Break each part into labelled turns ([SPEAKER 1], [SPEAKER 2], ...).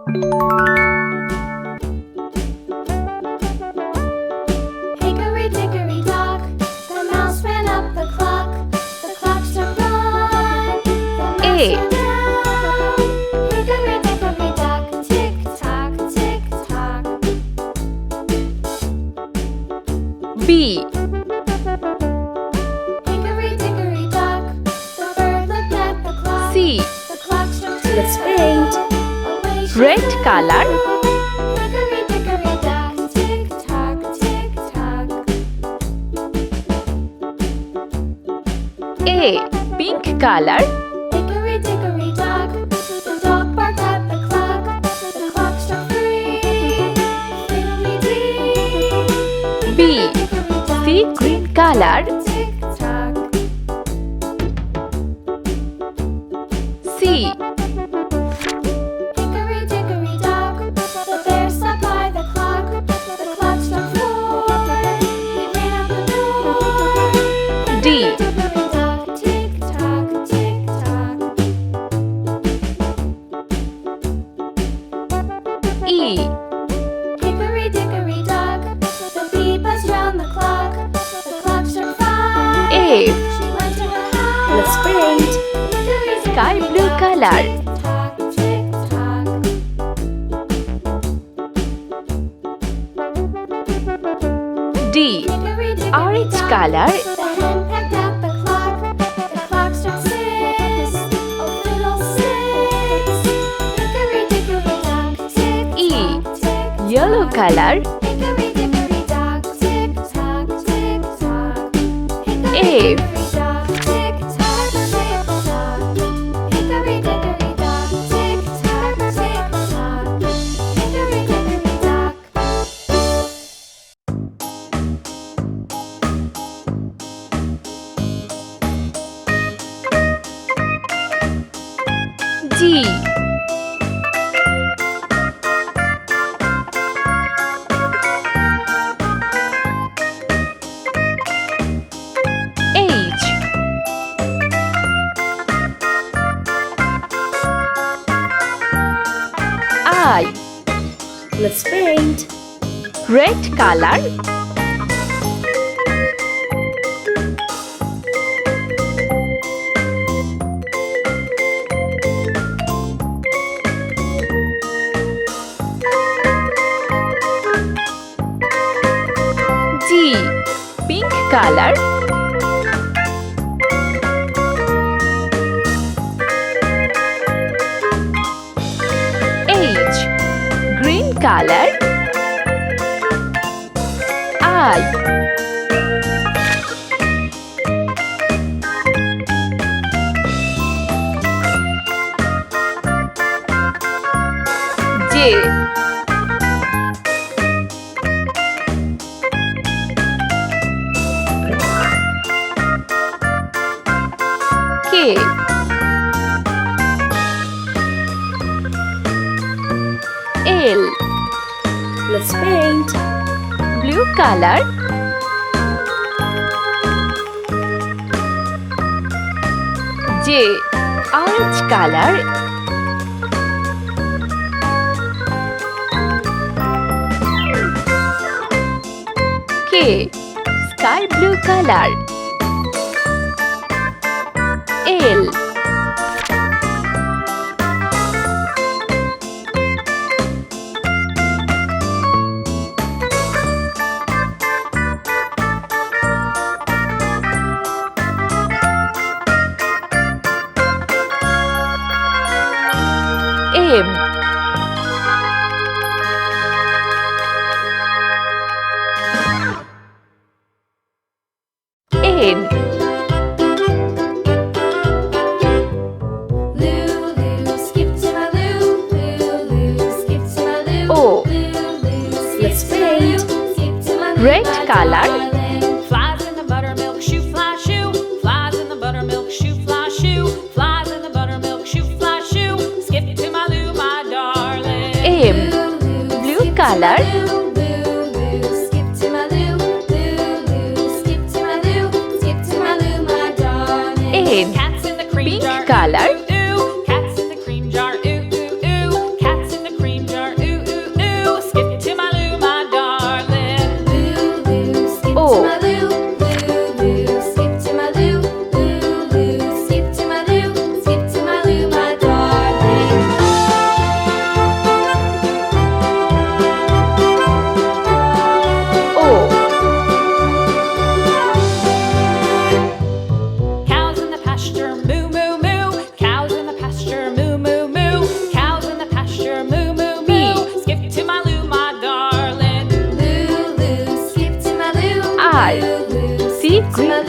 [SPEAKER 1] Hickory dickory dock, the mouse ran up the clock. The clock struck one, the mouse ran down. Hickory dickory dock, tick tock, tick tock.
[SPEAKER 2] B.
[SPEAKER 1] Hickory dickory dock, the bird looked at the clock.
[SPEAKER 2] C.
[SPEAKER 1] The clock struck two.
[SPEAKER 3] Let's paint.
[SPEAKER 1] Away she
[SPEAKER 2] Red color.
[SPEAKER 1] Hickory dickory dock, tick tock, tick tock.
[SPEAKER 2] A. Pink color.
[SPEAKER 1] Hickory dickory dock, the dog barked at the clock. The clock struck three. Fiddly-dee.
[SPEAKER 2] B. Sea green color.
[SPEAKER 1] Tick tock.
[SPEAKER 2] C.
[SPEAKER 1] Hickory dickory dock, the bear sat by the clock. The clock struck four. He ran out the door.
[SPEAKER 2] D.
[SPEAKER 1] Hickory dock, tick tock, tick tock.
[SPEAKER 2] E.
[SPEAKER 1] Hickory dickory dock, the bee buzzed round the clock. The clock struck five.
[SPEAKER 2] F.
[SPEAKER 1] She went to her house.
[SPEAKER 3] Let's paint.
[SPEAKER 1] Hickory
[SPEAKER 2] Sky
[SPEAKER 1] dickory
[SPEAKER 2] blue
[SPEAKER 1] dock,
[SPEAKER 2] color.
[SPEAKER 1] tick tock, tick tock.
[SPEAKER 2] D.
[SPEAKER 1] Hickory dickory
[SPEAKER 2] Orange
[SPEAKER 1] dock,
[SPEAKER 2] color.
[SPEAKER 1] the hen pecked at the clock. The clock struck six. Oh, fiddle-sticks. Hickory dickory dock, tick
[SPEAKER 2] E.
[SPEAKER 1] tock, tick
[SPEAKER 2] Yellow
[SPEAKER 1] tock.
[SPEAKER 2] color.
[SPEAKER 1] Hickory dickory dock, tick tock, tick tock. Hickory
[SPEAKER 2] F.
[SPEAKER 1] dickory dock, tick tock, tick tock. Hickory dickory dock, tick tock, tick tock. Hickory dickory dock.
[SPEAKER 2] G. H. I.
[SPEAKER 3] Let's paint.
[SPEAKER 2] Red color. G. Pink color. H. Green color. I. J. K. L.
[SPEAKER 3] Let's paint.
[SPEAKER 2] Blue color. J. Orange color. K. Sky blue color. L. M. N.
[SPEAKER 1] Lulu, skip to my loo. Lulu, skip to my loo.
[SPEAKER 2] O.
[SPEAKER 1] Lulu, skip
[SPEAKER 3] Let's
[SPEAKER 1] to my loo.
[SPEAKER 3] paint.
[SPEAKER 1] Skip to my loo,
[SPEAKER 2] Red
[SPEAKER 1] my
[SPEAKER 2] color.
[SPEAKER 1] darling.
[SPEAKER 4] Flies in the buttermilk shoe, fly shoe. Flies in the buttermilk shoe, fly shoe. Flies in the buttermilk shoe, fly shoe. Skip to my loo, my darling.
[SPEAKER 2] M. Blue color.
[SPEAKER 1] Lulu, skip to my loo. Lulu, skip to my loo. Skip to my loo, my darling.
[SPEAKER 2] N.
[SPEAKER 4] Cats in the cream
[SPEAKER 2] Pink
[SPEAKER 4] jar.
[SPEAKER 2] color.
[SPEAKER 4] Ooh, ooh. Cats in the cream jar. Ooh, ooh, ooh. Cats in the cream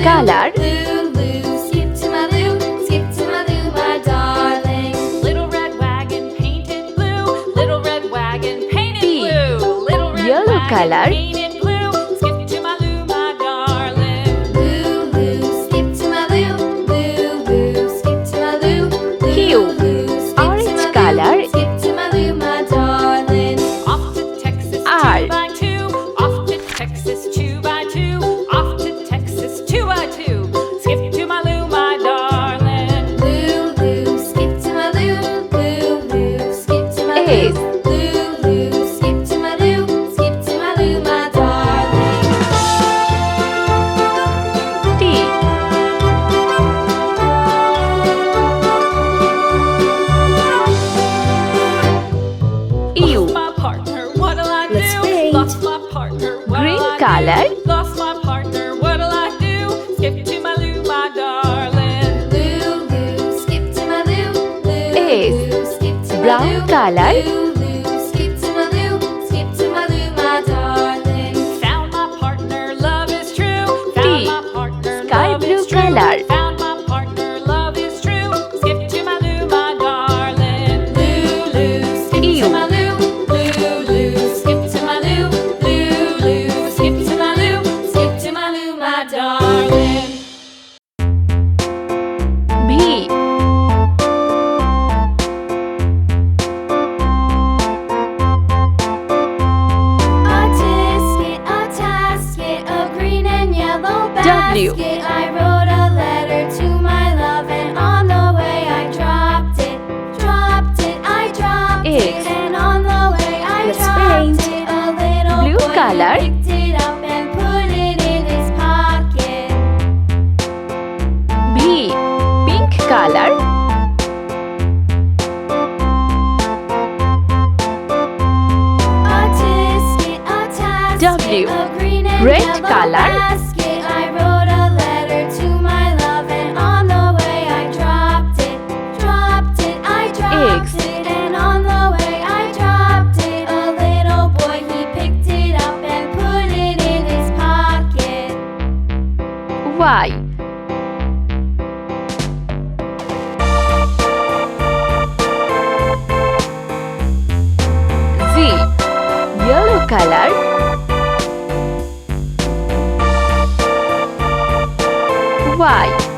[SPEAKER 2] color.
[SPEAKER 1] Lou, skip to my Lou, skip to my Lou, my darling.
[SPEAKER 4] Little red wagon painted blue. Little red wagon painted
[SPEAKER 2] P.
[SPEAKER 4] blue. Little red
[SPEAKER 2] Yellow
[SPEAKER 4] wagon
[SPEAKER 2] color.
[SPEAKER 4] painted blue. Skip to my Lou, my darling.
[SPEAKER 1] Lou, skip to my Lou, Lou, skip to my Lou,
[SPEAKER 2] Q.
[SPEAKER 1] Lou, skip to
[SPEAKER 2] Orange
[SPEAKER 1] my
[SPEAKER 2] color.
[SPEAKER 1] Lou, skip to my Lou, my darling.
[SPEAKER 4] Off to Texas
[SPEAKER 2] R.
[SPEAKER 4] 2x2. Off to Texas 2x2. Off to Texas 2x2. Skip to my Lou, my darling.
[SPEAKER 1] Lou, skip to my Lou, skip to my
[SPEAKER 2] S.
[SPEAKER 1] Lou, skip to my Lou, skip to my Lou, my darling.
[SPEAKER 2] T. U.
[SPEAKER 4] Lost my partner, what'll I
[SPEAKER 3] Let's
[SPEAKER 4] do?
[SPEAKER 3] paint.
[SPEAKER 4] Lost my partner, what'll
[SPEAKER 2] Green
[SPEAKER 4] I
[SPEAKER 2] color.
[SPEAKER 4] do? Lost my partner, what'll I do? Skip to my Lou, my darling.
[SPEAKER 1] Lou, skip to my Lou,
[SPEAKER 2] S.
[SPEAKER 1] skip to my
[SPEAKER 2] Brown
[SPEAKER 1] Lou,
[SPEAKER 2] color.
[SPEAKER 1] Lou, skip to my Lou, skip to my Lou, my darling.
[SPEAKER 4] Found my partner, love is true. Found my partner,
[SPEAKER 2] Sky
[SPEAKER 4] love
[SPEAKER 2] blue
[SPEAKER 4] is true.
[SPEAKER 2] color.
[SPEAKER 4] Found my partner, love is true. Skip to my Lou, my darling. Lou, skip
[SPEAKER 2] Ew.
[SPEAKER 4] to my Lou. Lou, skip to my Lou. Lou, skip to my Lou. Skip to my Lou, my darling.
[SPEAKER 2] V.
[SPEAKER 1] A tasket, a green and yellow
[SPEAKER 2] W.
[SPEAKER 1] basket. I wrote a letter to my love, and on the way I dropped it, I dropped
[SPEAKER 2] X.
[SPEAKER 1] it, and on the way I
[SPEAKER 3] Let's
[SPEAKER 1] dropped
[SPEAKER 3] paint.
[SPEAKER 1] it. A little
[SPEAKER 2] Blue
[SPEAKER 1] boy
[SPEAKER 2] color.
[SPEAKER 1] picked it up and put it in his pocket.
[SPEAKER 2] B. Pink color.
[SPEAKER 1] A tasket,
[SPEAKER 2] W.
[SPEAKER 1] a green and
[SPEAKER 2] Red
[SPEAKER 1] yellow
[SPEAKER 2] color.
[SPEAKER 1] basket. I wrote a letter to my love, and on the way I dropped it, I dropped
[SPEAKER 2] X.
[SPEAKER 1] it, and on the way I dropped it. A little boy, he picked it up and put it in his pocket.
[SPEAKER 2] Y. Z. Yellow color. Y.